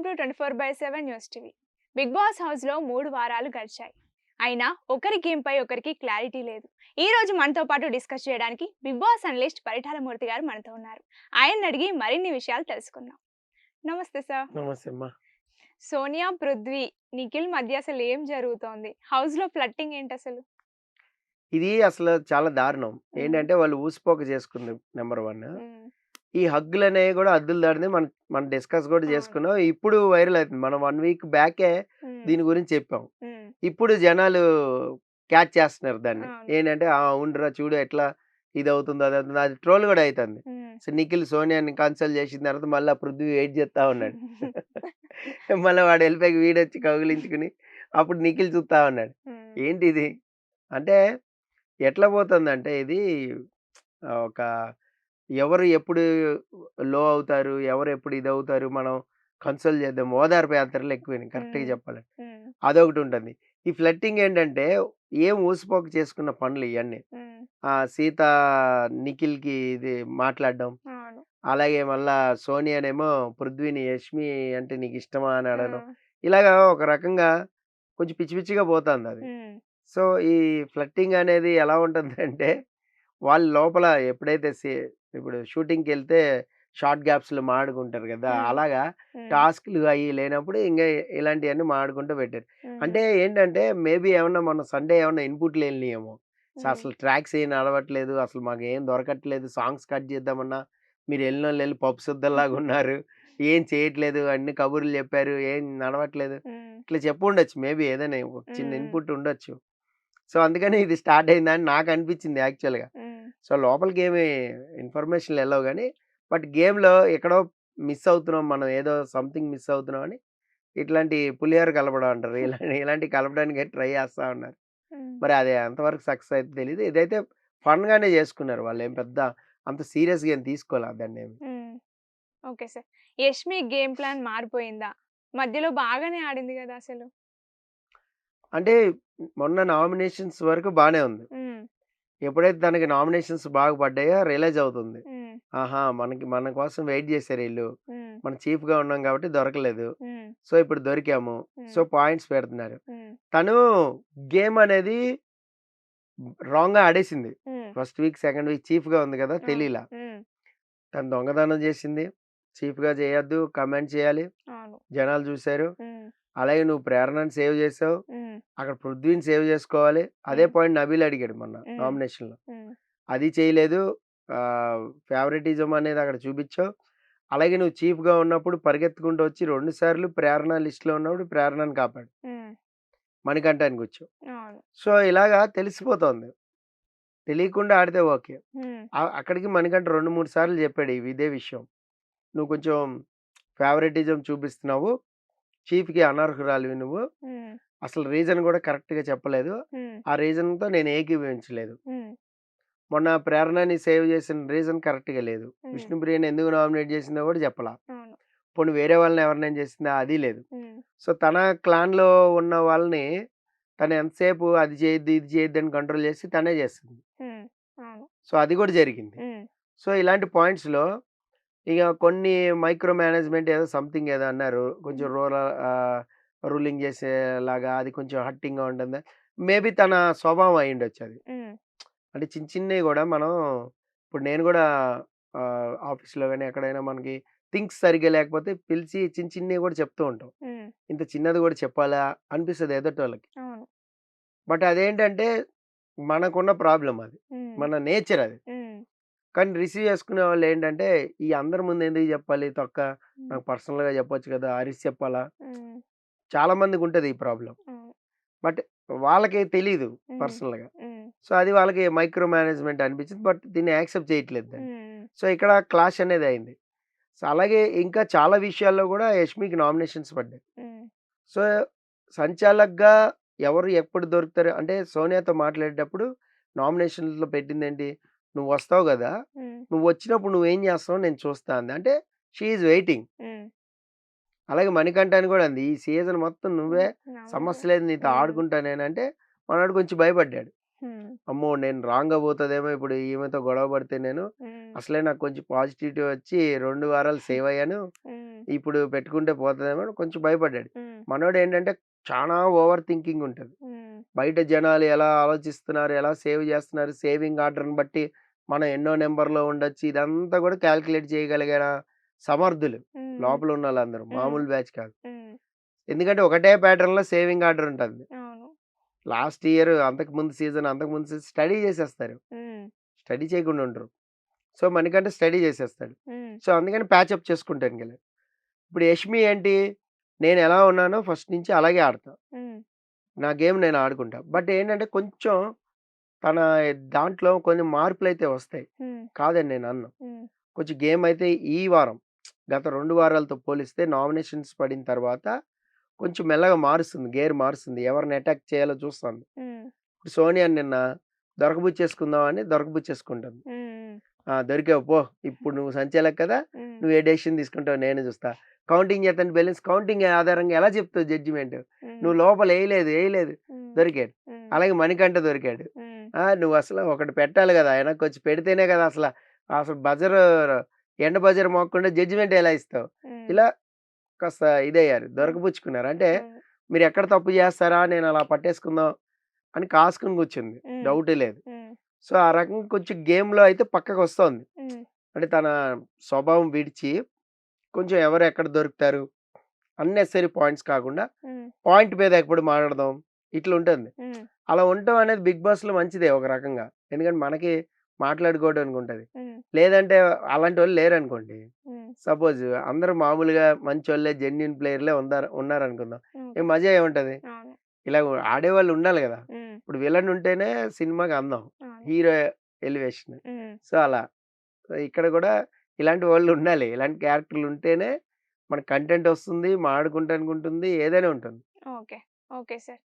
To 24/7 news TV. Big boss హౌస్లో 3 వారాలు గడిచాయి. అయినా ఒకరి గేమ్పై ఒకరికి క్లారిటీ లేదు. ఈ రోజు మనతో పాటు డిస్కస్ చేయడానికి బిగ్ బాస్ అనలిస్ట్ పరిటాలమూర్తి గారు మనతో ఉన్నారు. ఆయన్ని అడిగి మరిన్ని విషయాలు తెలుసుకుందాం. నమస్తే సార్. నమస్తే అమ్మా. సోనియా, పృథ్వీ, నిఖిల్ మధ్య అసలు ఏం జరుగుతోంది? హౌస్లో ఫ్లట్టింగ్ ఏంటి అసలు? ఇది అసలు చాలా దారుణం. ఉమ్, ఏంటంటే వాళ్ళు ఊసిపోక చేసుకుంది నంబర్ 1. ఉమ్, ఈ హగ్గులనేవి గూడా హద్దులు దాటినయి. మనం మనం డిస్కస్ గూడా అవును. చేసుకున్నాం. ఇప్పుడు వైరల్ అవుతుంది. మనం 1 వీక్ బ్యాకే ఉమ్, దీని గురించి చెప్పాం. ఉమ్, ఇప్పుడు జనాలు క్యాచ్ చేస్తున్నారు దాన్ని. అవును. ఏంటంటే అవునురా చూడు ఎట్లా ఇదవుతుందో, అదవుతుందో అది ట్రోల్ గూడా అయితుంది. ఉమ్. సో, నిఖిల్ సోనియాని కన్సల్ట్ చేసిన తర్వాత మళ్ళా పృథ్వీ వెయిట్ చేస్తా ఉన్నాడు. మళ్ళా వాడు వెళ్ళిపోయాక వీడొచ్చి కౌగిలించుకొని అప్పుడు నిఖిల్ చూస్తా ఉన్నాడు. ఉమ్, ఏంటిది? అంటే ఎట్లా పోతుందంటే ఇది ఒక ఎవరు ఎప్పుడు లో అవుతారు, ఎవరు ఎప్పుడు ఇదవుతారు, మనం కన్సోల్ చేద్దాం. ఓదార్పు యాత్రలు ఎక్కువైనాయి కరెక్ట్‌గా ఉమ్, చెప్పాలంటే. ఉమ్, అదొకటుంటుంది. ఈ ఫ్లర్టింగ్ ఏంటంటే ఏం ఊసిపోక చేసుకున్న పనులు ఇయన్నీ. ఉమ్, సీత నిఖిల్‌కి ఇది మాట్లాడడం. అవును. అలాగే మళ్ళా సోనియానేమో పృథ్వీని యష్మి అంటే నీకిష్టమా అని ఆ, అడగడం. ఇలాగా ఒక రకంగా కొంచెం పిచ్చి పిచ్చిగా పోతాందది. ఉమ్, సో, ఈ ఫ్లర్టింగ్ అనేది ఎలా ఉంటుందంటే, వాళ్ళు లోపల ఎప్పుడైతే ఇప్పుడు షూటింగ్‌కెళ్తే షార్ట్ గ్యాప్స్‌లో మాడుకుంటారు గదా! ఉమ్, అలాగా ఉమ్, టాస్క్‌లు అయ్యి లేనప్పుడు ఇంగ ఇలాంటియన్నీ మాడుకుంటూ పెట్టారు. ఉమ్, అంటే ఏంటంటే, మేబీ ఏమన్నా మొన్న సండే ఏమన్నా ఇన్‌పుట్‌లు ఎళ్ళినియేమో. హ్మ్. అసలు ట్రాక్స్ ఏం నడవట్లేదు. అసలు మాకేం దొరకట్లేదు. సాంగ్స్ కట్ చేద్దామన్నా మీరు ఎళ్ళినోళ్ళెళ్ళి పప్పు సుద్దల్లాగున్నారు. ఏం చేయట్లేదు. అన్ని కబుర్లు చెప్పారు. ఏం నడవట్లేదు. హ్మ్. ఇట్లా చెప్పుండొచ్చు. మేబీ ఏదైనా ఒక చిన్న హ్మ్. ఇన్‌పుట్ ఉండొచ్చు. సో, అందుకని ఇది స్టార్ట్ అయిందని నాకనిపించింది యాక్చువల్‌గా. హ్మ్. సో, లోపలికేమి ఇన్ఫర్మేషన్‌లెళ్ళవు గానీ, బట్ గేమ్‌లో ఎక్కడో మిస్ అవుతున్నాం. మనం ఏదో సంథింగ్ మిస్ అవుతున్నామని ఇట్లాంటి పులిహోర కలపడం అంటారు. ఇలాంటివి కలపడానికే ట్రై చేస్తా ఉన్నారు. హ్మ్. మరి అది ఎంతవరకు సక్సెస్ అయిద్దో తెలీదు. ఇదైతే ఫన్‌గానే చేసుకున్నారు. వాళ్ళేం పెద్ద అంత సీరియస్‌గా ఏం తీసుకోలా దాన్నేమి. Hmm. Okay sir. 'Yashmi' game plan మారిపోయిందా? మధ్యలో బాగానే ఆడింది గదా అసలు. అంటే మొన్న నామినేషన్స్ వరకు బానే ఉంది. హ్మ్. ఎప్పుడైతే తనకి నామినేషన్స్ బాగా పడ్డాయో రియలైజ్ అవుతుంది. హ్మ్. ఆహా! మన కోసం వెయిట్ జేసారీళ్ళు. హ్మ్. మనం చీఫ్‌గా ఉన్నాం గాబట్టి దొరకలేదు. హ్మ్. సో, ఇప్పుడు దొరికాము. సో, హ్మ్. పాయింట్స్ పెడుతున్నారు. హ్మ్. తను గేమ్ అనేది రాంగ్‌గా ఆడేసింది. హ్మ్. ఫస్ట్ వీక్, సెకండ్ వీక్ చీఫ్‌గా ఉంది గదా! అవును. తెలీలా. హ్మ్. తను దొంగతనం జేసింది. చీఫ్‌గా చేయొద్దు. కమెంట్ చేయాలి. అవును. జనాలు జూసారు. హ్మ్. అలాగే నువ్వు ప్రేరణని సేవ్ జేసావు. హ్మ్. అక్కడ పృథ్వీని సేవ్ జేసుకోవాలి. అదే హ్మ్. పాయింట్ నబీల్ అడిగాడు మొన్న హ్మ్. నామినేషన్‌లో. హ్మ్. అది చేయలేదు. ఫేవరెటిజం అనేది అక్కడ చూపిచ్చావు. అలాగే నువ్వు చీఫ్‌గా ఉన్నప్పుడు పరిగెత్తుకుంటూ వచ్చి 2 సార్లు ప్రేరణ లిస్ట్‌లో ఉన్నప్పుడు ప్రేరణని కాపాడు. హ్మ్. మణికంఠానికొచ్చావు. అవును. సో, ఇలాగా తెలిసిపోతోంది. తెలియకుండా ఆడితే ఓకే. హ్మ్. అక్కడికి మణికంఠ 2, 3 సార్లు చెప్పాడు ఇదే విషయం. "నువ్వు కొంచెం ఫేవరెటిజం చూపిస్తున్నావు. చీఫ్‌కి అనర్హురాలివి నువ్వు. హ్మ్. అసలు రీజన్ గూడా కరెక్ట్‌గా చెప్పలేదు. హ్మ్. ఆ రీజన్‌తో నేను ఏకీభవించలేదు. హ్మ్. మొన్న ప్రేరణని సేవ్ చేసిన రీజన్ కరెక్ట్‌గా లేదు. హ్మ్. విష్ణుప్రియని ఎందుకు నామినేట్ చేసిందో గూడా చెప్పలా. అవును. పోనీ వేరే వాళ్ళని ఎవరినైనా చేసిందా? అది లేదు. హ్మ్. సో, తన క్లాన్‌లో ఉన్న వాళ్ళని తను ఎంతసేపు అది చేయొద్దు, ఇది చేయొద్దు అని కంట్రోల్ చేసి తనే చేస్తుంది. హ్మ్. అవును. సో, అది గూడా జరిగింది. హ్మ్. సో, ఇలాంటి పాయింట్స్‌లో ఇగ కొన్ని మైక్రో మేనేజ్‌మెంట్ ఏదో సంథింగ్ ఏదో అన్నారు. కొంచెం హ్మ్. రూలింగ్ చేసేలాగా అది కొంచెం హర్టింగ్‌గా ఉంటుంది. మేబీ తన స్వభావం అయ్యుండొచ్చది. హ్మ్. అంటే చిన్న చిన్నయి గూడా మనం ఇప్పుడు నేను గూడా ఆఫీస్‌లో గాని ఎక్కడైనా మనకి థింగ్స్ సరిగ్గా లేకపోతే పిలిచి చిన్న చిన్నయి గూడా చెప్తూ ఉంటాం. హ్మ్. ఇంత చిన్నది గూడా చెప్పాలా అనిపిస్తది ఎదుటోళ్ళకి. అవును. బట్ అదేంటంటే మనకున్న ప్రాబ్లమ్ అది. హ్మ్. మన నేచర్ అది. హ్మ్. కానీ రిసీవ్ చేసుకునే వాళ్ళేంటంటే ఈ అందరి ముందు ఎందుకు జెప్పాలి తొక్క హ్మ్. నాకు పర్సనల్‌గా జెప్పొచ్చు కదా! అరిసి చెప్పాలా? హ్మ్. చాలా మందికుంటది ఈ ప్రాబ్లమ్. అవును. బట్ వాళ్ళకి తెలీదు హ్మ్. పర్సనల్‌గా. హ్మ్. సో, అది వాళ్ళకి మైక్రో మేనేజ్‌మెంట్ అనిపించింది. బట్ దీన్ని యాక్సెప్ట్ చేయట్లేదు దాన్ని. హ్మ్. సో, ఇక్కడ క్లాష్ అనేది అయింది. సో, అలాగే ఇంకా చాలా విషయాల్లో గూడా యష్మికి నామినేషన్స్ పడ్డాయి. హ్మ్. సో, సంచాలక్‌గా ఎవరు ఎప్పుడు దొరుకుతారు అంటే సోనియాతో మాట్లాడేటప్పుడు నామినేషన్స్‌లో పెట్టిందేంటి? "నువ్వొస్తావు గదా! హ్మ్. నువ్వొచ్చినప్పుడు నువ్వేం జేస్తావో నేను చూస్తా" అంది. అంటే షీ ఈజ్ వెయిటింగ్. హ్మ్. అలాగే మణికంఠని గూడా అంది. "ఈ సీజన్ మొత్తం హ్మ్. నువ్వే అవును. సమస్య లేదు నీతో హ్మ్. ఆడుకుంటా నేనంటే" మనోడు కొంచెం భయపడ్డాడు. హ్మ్. అమ్మో! నేను రాంగ్‌గా పోతదేమో ఇప్పుడు ఈమెతో గొడవ పడితే నేను. హ్మ్. అసలే నాకు కొంచెం పాజిటివిటీ వచ్చి 2 వారాలు సేవ్ అయ్యాను. హ్మ్. ఇప్పుడు పెట్టుకుంటే పోతదేమో అని కొంచెం భయపడ్డాడు. హ్మ్. మనోడేంటంటే చానా ఓవర్ థింకింగ్ ఉంటది. హ్మ్. బయట జనాలు ఎలా ఆలోచిస్తున్నారు, ఎలా సేవ్ చేస్తున్నారు, సేవింగ్ ఆర్డర్‌ని బట్టి మనం ఎన్నో నంబర్‌లో ఉండొచ్చు. ఇదంతా కూడా కాలిక్యులేట్ చేయగలిగిన సమర్థులు హ్మ్. లోపల ఉన్నోళ్ళందరూ. హ్మ్. మామూలు బ్యాచ్ కాదు. హ్మ్. ఎందుకంటే ఒకటే ప్యాటర్న్‌లో సేవింగ్ ఆర్డర్ ఉంటది. అవును. లాస్ట్ ఇయర్, అంతకుముందు సీజన్, అంతకుముందు సీజన్ స్టడీ చేసేస్తారు. హ్మ్. స్టడీ చేయకుండా ఉండరు. సో, మణికంఠ స్టడీ చేసేస్తాడు. హ్మ్. సో, అందుకని ప్యాచప్ చేసుకుంటానికెళ్ళాడు. ఇప్పుడు యష్మి ఏంటి, నేనెలా ఉన్నానో ఫస్ట్ నుంచి అలాగే ఆడతా. హ్మ్. నా గేమ్ నేను ఆడుకుంటా. బట్ ఏంటంటే కొంచెం తన దాంట్లో కొన్ని మార్పులైతే వస్తాయి. హ్మ్. కాదని నేననను. హ్మ్. కొంచెం గేమ్ అయితే ఈ వారం గత 2 వారాలతో పోలిస్తే నామినేషన్స్ పడిన తర్వాత కొంచెం మెల్లగా మారుస్తుంది. గేర్ మారుస్తుంది. ఎవరిని అటాక్ చేయాలో చూస్తుంది. హ్మ్. ఇప్పుడు సోనియాని నిన్న దొరకబుచ్చేసుకుందాం అని దొరకబుచ్చేసుకుంటుంది. హ్మ్. ఆ! దొరికావు పో. ఇప్పుడు నువ్వు సంచాలక్ కదా! హ్మ్. నువ్వు ఏ డెసిషన్ తీసుకుంటావో నేను చూస్తా. కౌంటింగ్ చేతంటే బ్యాలెన్స్ కౌంటింగ్ ఆధారంగా ఎలా చెప్తావు జడ్జిమెంట్? హ్మ్. నువ్వు లోపల ఏయలేదు. హ్మ్. దొరికాడు. హ్మ్. అలాగే మణికంఠ దొరికాడు. హ్మ్. నువ్వసల ఒకటి పెట్టాలి గదా! వెనక్కొచ్చి పెడితేనే కదా అసలు బజరు ఎండ బజర్ మోగకుండా జడ్జిమెంట్ ఎలా ఇస్తావు? హ్మ్. ఇలా కాస్త ఇదయ్యారు. హ్మ్. దొరకబుచ్చుకున్నారు. అంటే అవును. మీరెక్కడ తప్పు చేస్తారా? నేనలా పట్టేసుకుందాం అని కాసుకొని కూర్చుంది. హ్మ్. డౌటే లేదు. హ్మ్. సో, ఆ రకంగా కొంచెం గేమ్‌లో అయితే పక్కకొస్తోంది. హ్మ్. అంటే తన స్వభావం విడిచి కొంచెం ఎవరు ఎక్కడ దొరుకుతారు, అన్నెసెసరీ పాయింట్స్ కాకుండా హ్మ్. పాయింట్ మీద ఎప్పుడు మాట్లాడదాం ఇట్లుంటుంది. హ్మ్. అలా ఉండటం అనేది 'బిగ్ బాస్‌లో' మంచిదే ఒక రకంగా. ఎందుకంటే మనకి మాట్లాడుకోవడానికి ఉంటది. హ్మ్. లేదంటే అలాంటోళ్ళు లేరనుకోండి. హ్మ్. సపోజ్ అందరూ మామూలుగా మంచోళ్ళే జెన్యూన్ ప్లేయర్‌లే ఉన్నారనుకుందాం. ఓకే. మజా ఏముంటది? అవును. ఇలా ఆడేవాళ్ళు ఉండాలి గదా! హ్మ్. ఇప్పుడు విలన్ ఉంటేనే సినిమాకి అందం. అవును. Hero elevation. హ్మ్. సో, అలా. సో, ఇక్కడ గూడా ఇలాంటి వాళ్ళు ఉండాలి. ఇలాంటి క్యారెక్టర్‌లు ఉంటేనే మనకు కంటెంట్ వస్తుంది. మాట్లాడుకుంటానికి ఉంటుంది. ఏదైనా ఉంటుంది. ఓకే. Okay sir.